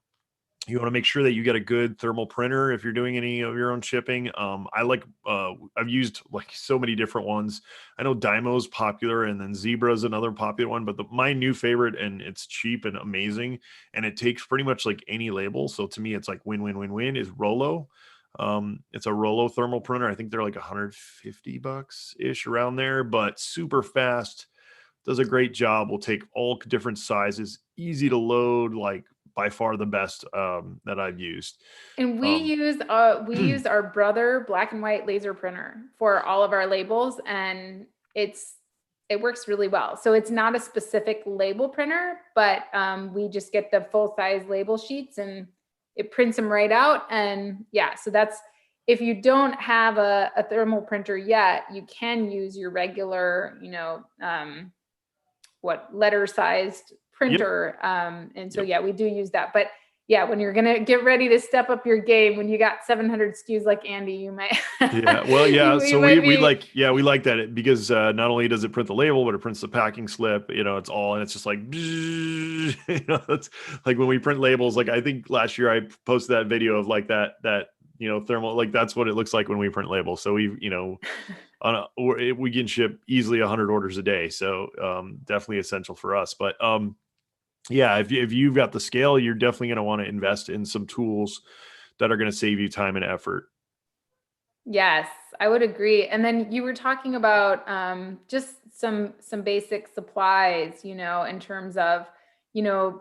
You want to make sure that you get a good thermal printer if you're doing any of your own shipping. I've used like so many different ones. I know Dymo's popular, and then Zebra is another popular one, but my new favorite, and it's cheap and amazing, and it takes pretty much like any label. So to me, it's like win, win, win, win, is Rollo. It's a Rollo thermal printer. I think they're like $150 ish, around there, but super fast, does a great job. Will take all different sizes, easy to load, like by far the best that I've used. And Um, we use our Brother black and white laser printer for all of our labels, and it works really well. So it's not a specific label printer, but we just get the full size label sheets and it prints them right out. And yeah, so that's, if you don't have a thermal printer yet, you can use your regular, letter sized yep. printer. And so, Yep. yeah, we do use that. But yeah, when you're going to get ready to step up your game, when you got 700 SKUs like Andy, you might, Yeah. Well, yeah. you So might we be, like, yeah, we like that because not only does it print the label, but it prints the packing slip. It's all, and it's just like, that's like when we print labels. Like I think last year I posted that video of like that thermal, like that's what it looks like when we print labels. So we can ship easily 100 orders a day. So definitely essential for us. But yeah, if you've got the scale, you're definitely going to want to invest in some tools that are going to save you time and effort. yes, I would agree. And then you were talking about just some basic supplies, in terms of,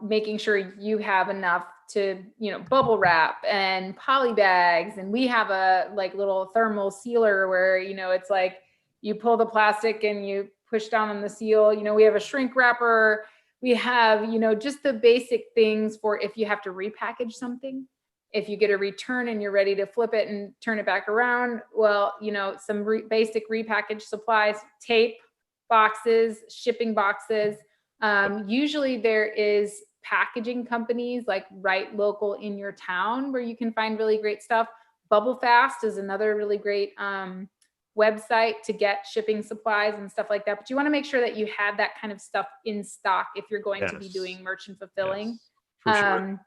making sure you have enough to, bubble wrap and poly bags. And we have a like little thermal sealer where, it's like you pull the plastic and you push down on the seal. We have a shrink wrapper. We have, just the basic things for if you have to repackage something, if you get a return and you're ready to flip it and turn it back around, well, some basic repackaged supplies, tape, boxes, shipping boxes. Usually there is packaging companies like right local in your town where you can find really great stuff. Bubble Fast is another really great website to get shipping supplies and stuff like that. But you want to make sure that you have that kind of stuff in stock if you're going to be Yes. doing merchant fulfilling. Yes, for sure.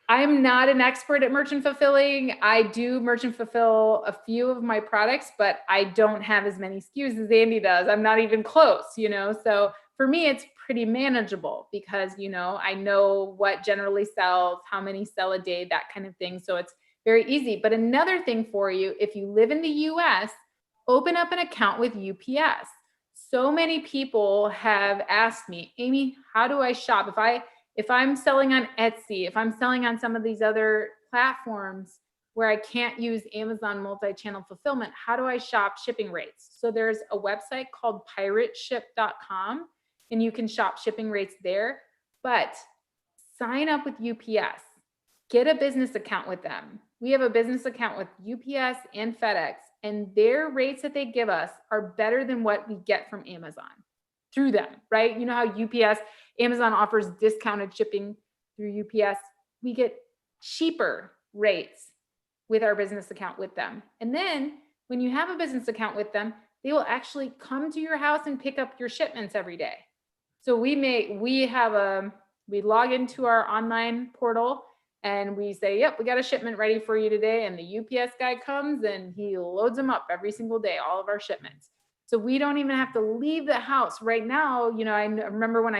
I'm not an expert at merchant fulfilling. I do merchant fulfill a few of my products, but I don't have as many SKUs as Andy does. I'm not even close, So for me, it's pretty manageable because, I know what generally sells, how many sell a day, that kind of thing. So it's very easy. But another thing for you, if you live in the US, open up an account with UPS. So many people have asked me, Amy, how do I shop? If I'm selling on Etsy, if I'm selling on some of these other platforms where I can't use Amazon multi-channel fulfillment, how do I shop shipping rates? So there's a website called pirateship.com and you can shop shipping rates there, but sign up with UPS. Get a business account with them. We have a business account with UPS and FedEx, and their rates that they give us are better than what we get from Amazon through them, right? You know how Amazon offers discounted shipping through UPS. We get cheaper rates with our business account with them. And then when you have a business account with them, they will actually come to your house and pick up your shipments every day. So we log into our online portal and we say, yep, we got a shipment ready for you today. And the UPS guy comes and he loads them up every single day, all of our shipments. So we don't even have to leave the house right now. I remember when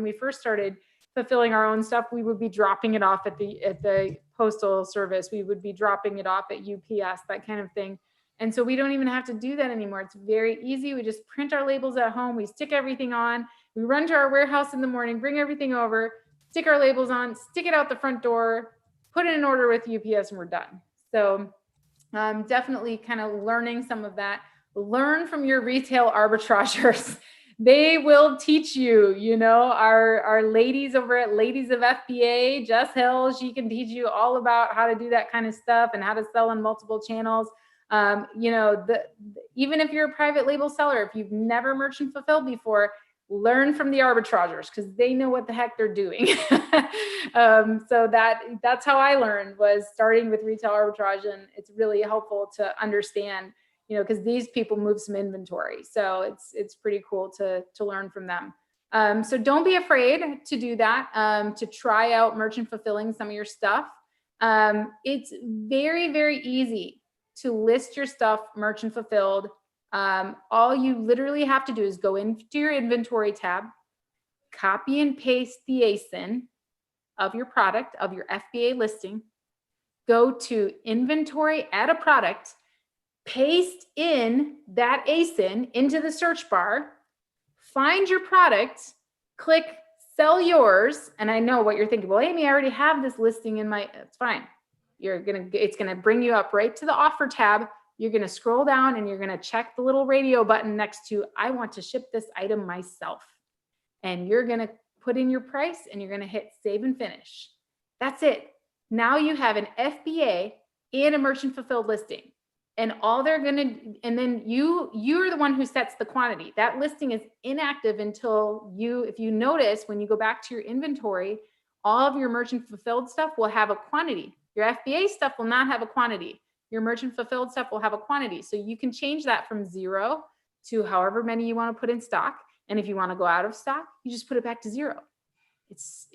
we first started fulfilling our own stuff, we would be dropping it off at the postal service. We would be dropping it off at UPS, that kind of thing. And so we don't even have to do that anymore. It's very easy. We just print our labels at home. We stick everything on. We run to our warehouse in the morning, bring everything over, stick our labels on, stick it out the front door, put in an order with UPS, and we're done. So definitely kind of learning some of that. Learn from your retail arbitrageurs. They will teach you, our ladies over at Ladies of FBA, Jess Hill, she can teach you all about how to do that kind of stuff and how to sell on multiple channels. Even if you're a private label seller, if you've never merchant fulfilled before, learn from the arbitrageurs because they know what the heck they're doing. So that's how I learned, was starting with retail arbitrage, and it's really helpful to understand, because these people move some inventory, so it's pretty cool to learn from them. So don't be afraid to do that, to try out merchant fulfilling some of your stuff. It's very, very easy to list your stuff merchant fulfilled. All you literally have to do is go into your inventory tab, copy and paste the ASIN of your product, of your FBA listing, go to inventory, add a product, paste in that ASIN into the search bar, find your product, click sell yours. And I know what you're thinking. Well, Amy, I already have this listing in my, it's fine. It's going to bring you up right to the offer tab. You're going to scroll down and you're going to check the little radio button next to, I want to ship this item myself. And you're going to put in your price and you're going to hit save and finish. That's it. Now you have an FBA and a merchant fulfilled listing. And all they're going to, and then you're the one who sets the quantity. That listing is inactive until if you notice, when you go back to your inventory, all of your merchant fulfilled stuff will have a quantity. Your FBA stuff will not have a quantity. Your merchant fulfilled stuff will have a quantity. So you can change that from 0 to however many you want to put in stock. And if you want to go out of stock, you just put it back to 0. It's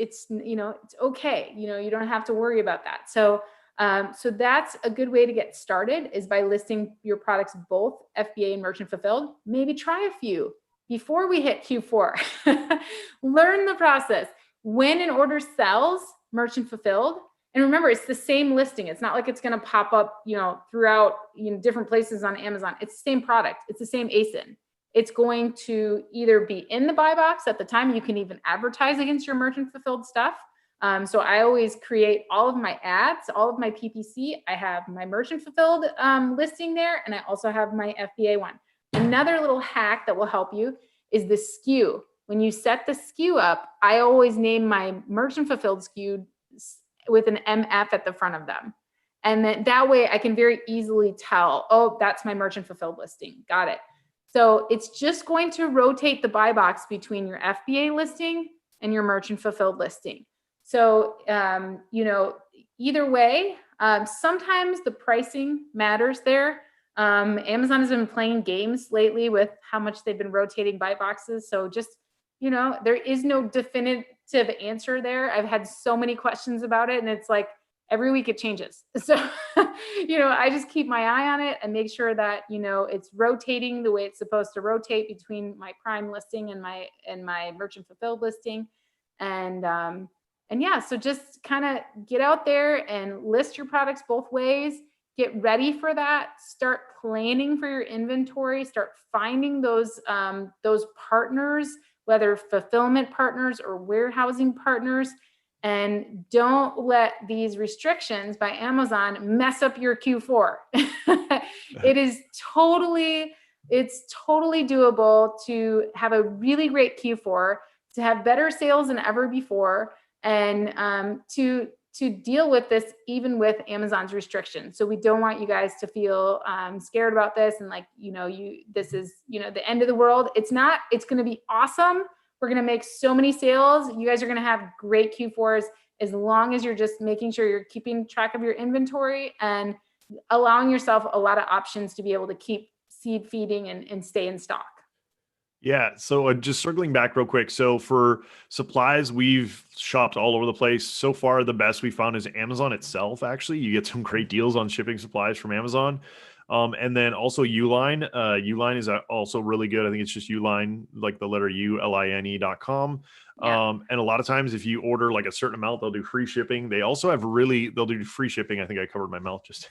okay. You don't have to worry about that. So that's a good way to get started, is by listing your products, both FBA and merchant fulfilled. Maybe try a few before we hit Q4. Learn the process. When an order sells merchant fulfilled, and remember, it's the same listing. It's not like it's going to pop up, throughout different places on Amazon. It's the same product. It's the same ASIN. It's going to either be in the buy box at the time. You can even advertise against your merchant fulfilled stuff. So I always create all of my ads, all of my PPC. I have my merchant fulfilled listing there, and I also have my FBA one. Another little hack that will help you is the SKU. When you set the SKU up, I always name my merchant fulfilled SKU with an MF at the front of them. And then that way I can very easily tell, oh, that's my merchant fulfilled listing. Got it. So it's just going to rotate the buy box between your FBA listing and your merchant fulfilled listing. So, either way, sometimes the pricing matters there. Amazon has been playing games lately with how much they've been rotating buy boxes. So just, there is no definitive answer there. I've had so many questions about it, and it's like every week it changes. So, I just keep my eye on it and make sure that, it's rotating the way it's supposed to rotate between my prime listing and my merchant fulfilled listing. And yeah, so just kind of get out there and list your products both ways. Get ready for that. Start planning for your inventory. Start finding those partners, whether fulfillment partners or warehousing partners. And don't let these restrictions by Amazon mess up your Q4. It's totally doable to have a really great Q4, to have better sales than ever before, and to deal with this even with Amazon's restrictions. So we don't want you guys to feel scared about this and like, this is, the end of the world. It's not. It's going to be awesome. We're going to make so many sales. You guys are going to have great Q4s as long as you're just making sure you're keeping track of your inventory and allowing yourself a lot of options to be able to keep seed feeding and stay in stock. Yeah. So just circling back real quick. So for supplies, we've shopped all over the place. So far, the best we found is Amazon itself. Actually, you get some great deals on shipping supplies from Amazon. And then also Uline. Uline is also really good. I think it's just Uline, like the letter ULINE.com. Yeah. And a lot of times if you order like a certain amount, they'll do free shipping. They also have they'll do free shipping. I think I covered my mouth just,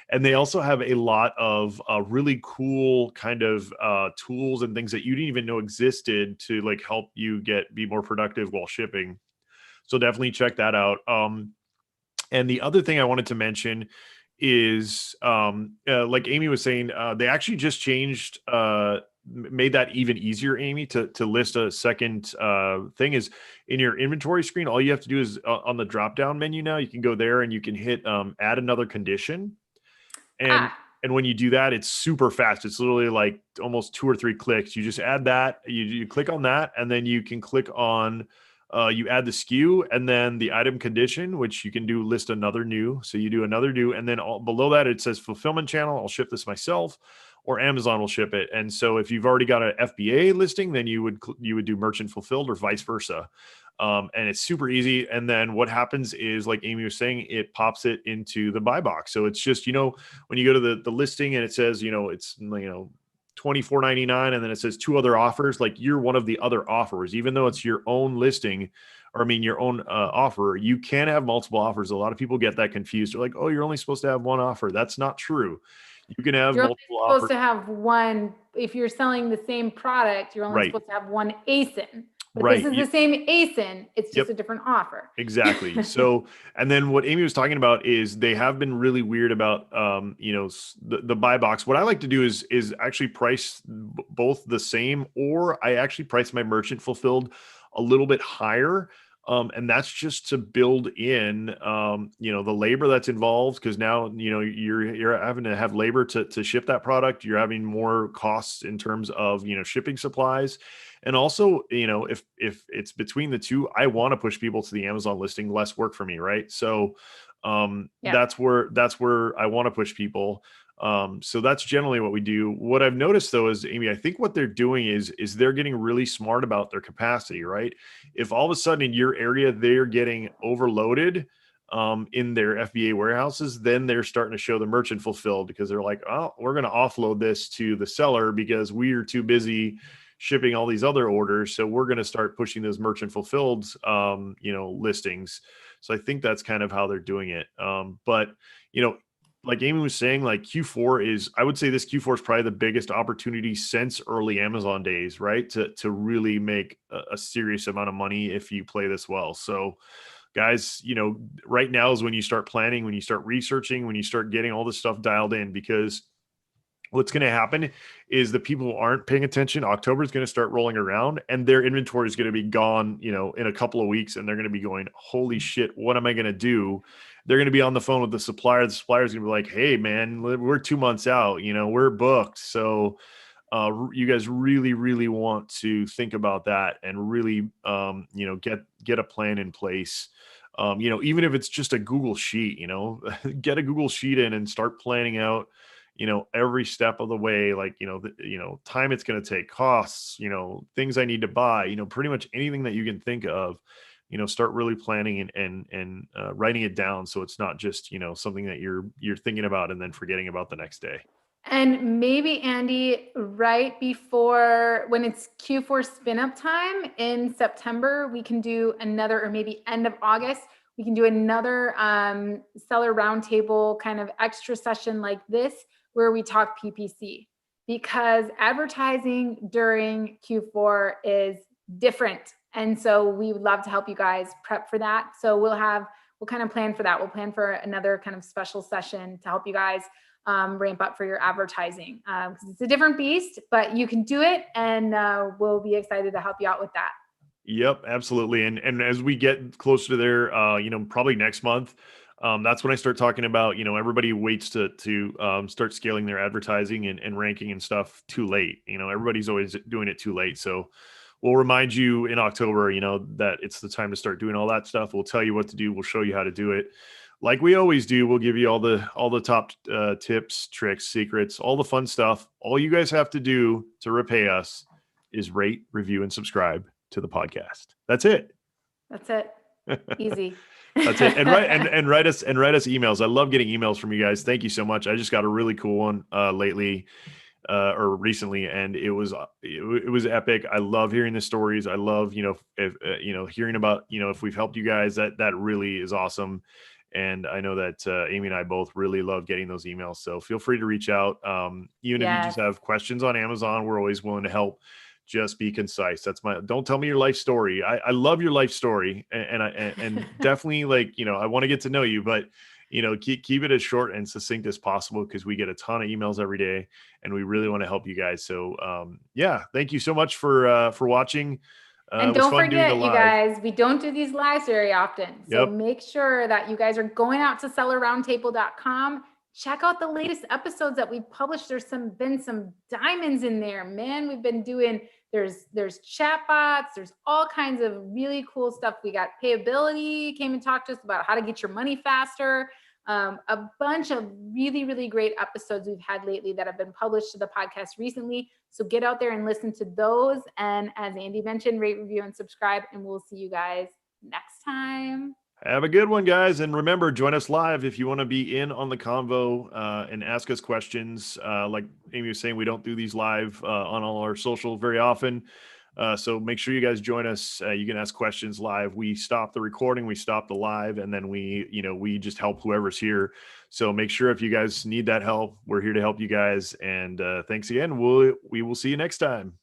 and they also have a lot of really cool kind of tools and things that you didn't even know existed to like help you be more productive while shipping. So definitely check that out. And the other thing I wanted to mention is like Amy was saying, they actually just changed, made that even easier, Amy, to list a second thing is in your inventory screen. All you have to do is on the drop down menu now, you can go there and you can hit add another condition. And And when you do that, it's super fast. It's literally like almost 2 or 3 clicks. You just add that, you click on that, and then you can click on, you add the SKU and then the item condition, which you can do list another new. So you do another new, and then below that, it says fulfillment channel. I'll ship this myself, or Amazon will ship it. And so if you've already got an FBA listing, then you would do merchant fulfilled or vice versa. And it's super easy. And then what happens is, like Amy was saying, it pops it into the buy box. So it's just, when you go to the listing and it says, it's, $24.99, and then it says 2 other offers, like you're one of the other offers, even though it's your own listing, or your own offer. You can have multiple offers. A lot of people get that confused. They're like, oh, you're only supposed to have one offer. That's not true. You can have You're only multiple supposed offers. to have one. If you're selling the same product, you're only Right. supposed to have one ASIN. But Right. this is the same ASIN. It's just Yep. a different offer. Exactly. So, and then what Amy was talking about is they have been really weird about, the buy box. What I like to do is actually price both the same, or I actually price my merchant fulfilled a little bit higher. And that's just to build in, the labor that's involved. Cause now, you're having to have labor to ship that product. You're having more costs in terms of, shipping supplies. And also, if it's between the two, I want to push people to the Amazon listing, less work for me. Right. So, that's where I want to push people. So that's generally what we do. What I've noticed though is, Amy, I think what they're doing is they're getting really smart about their capacity, right? If all of a sudden in your area, they're getting overloaded, in their FBA warehouses, then they're starting to show the merchant fulfilled, because they're like, oh, we're going to offload this to the seller because we are too busy shipping all these other orders. So we're going to start pushing those merchant fulfilled, listings. So I think that's kind of how they're doing it. But, like Amy was saying, like I would say this Q4 is probably the biggest opportunity since early Amazon days, right? To really make a serious amount of money if you play this well. So guys, right now is when you start planning, when you start researching, when you start getting all this stuff dialed in, because what's going to happen is the people who aren't paying attention, October is going to start rolling around and their inventory is going to be gone, in a couple of weeks. And they're going to be going, holy shit, what am I going to do? They're going to be on the phone with the supplier. The supplier is going to be like, hey man, we're 2 months out, we're booked. So you guys really, really want to think about that and really, get a plan in place. Even if it's just a Google sheet, get a Google sheet in and start planning out, every step of the way, like, time it's going to take, costs, things I need to buy, pretty much anything that you can think of, start really planning and writing it down. So it's not just, something that you're thinking about and then forgetting about the next day. And maybe, Andy, right before, when it's Q4 spin up time in September, we can do another, or maybe end of August, we can do another seller roundtable kind of extra session like this, where we talk PPC, because advertising during Q4 is different. And so we would love to help you guys prep for that. So we'll kind of plan for that. We'll plan for another kind of special session to help you guys ramp up for your advertising, because it's a different beast, but you can do it, and we'll be excited to help you out with that. Yep, absolutely. And as we get closer to there, probably next month, that's when I start talking about, everybody waits to start scaling their advertising and ranking and stuff too late. Everybody's always doing it too late. So we'll remind you in October, that it's the time to start doing all that stuff. We'll tell you what to do. We'll show you how to do it. Like we always do, we'll give you all the top tips, tricks, secrets, all the fun stuff. All you guys have to do to repay us is rate, review, and subscribe to the podcast. That's it. That's it. Easy. That's it. And write us emails. I love getting emails from you guys. Thank you so much. I just got a really cool one lately. Or recently, and it was epic. I love hearing the stories. I love, hearing about, if we've helped you guys, that really is awesome. And I know that Amy and I both really love getting those emails. So feel free to reach out. Even if you just have questions on Amazon, we're always willing to help. Just be concise. Don't tell me your life story. I love your life story. And definitely, like, I want to get to know you, but keep it as short and succinct as possible, because we get a ton of emails every day and we really want to help you guys. So thank you so much for watching. And don't forget, you guys, we don't do these lives very often. So make sure that you guys are going out to sellerroundtable.com, check out the latest episodes that we published. There's been some diamonds in there, man. We've been doing, there's chat bots, there's all kinds of really cool stuff. We got Payability came and talked to us about how to get your money faster. A bunch of really, really great episodes we've had lately that have been published to the podcast recently. So get out there and listen to those. And as Andy mentioned, rate, review, and subscribe. And we'll see you guys next time. Have a good one, guys. And remember, join us live if you want to be in on the convo and ask us questions. Like Amy was saying, we don't do these live on all our social very often. So make sure you guys join us. You can ask questions live. We stop the recording, we stop the live, and then we just help whoever's here. So make sure if you guys need that help, we're here to help you guys. And thanks again. We will see you next time.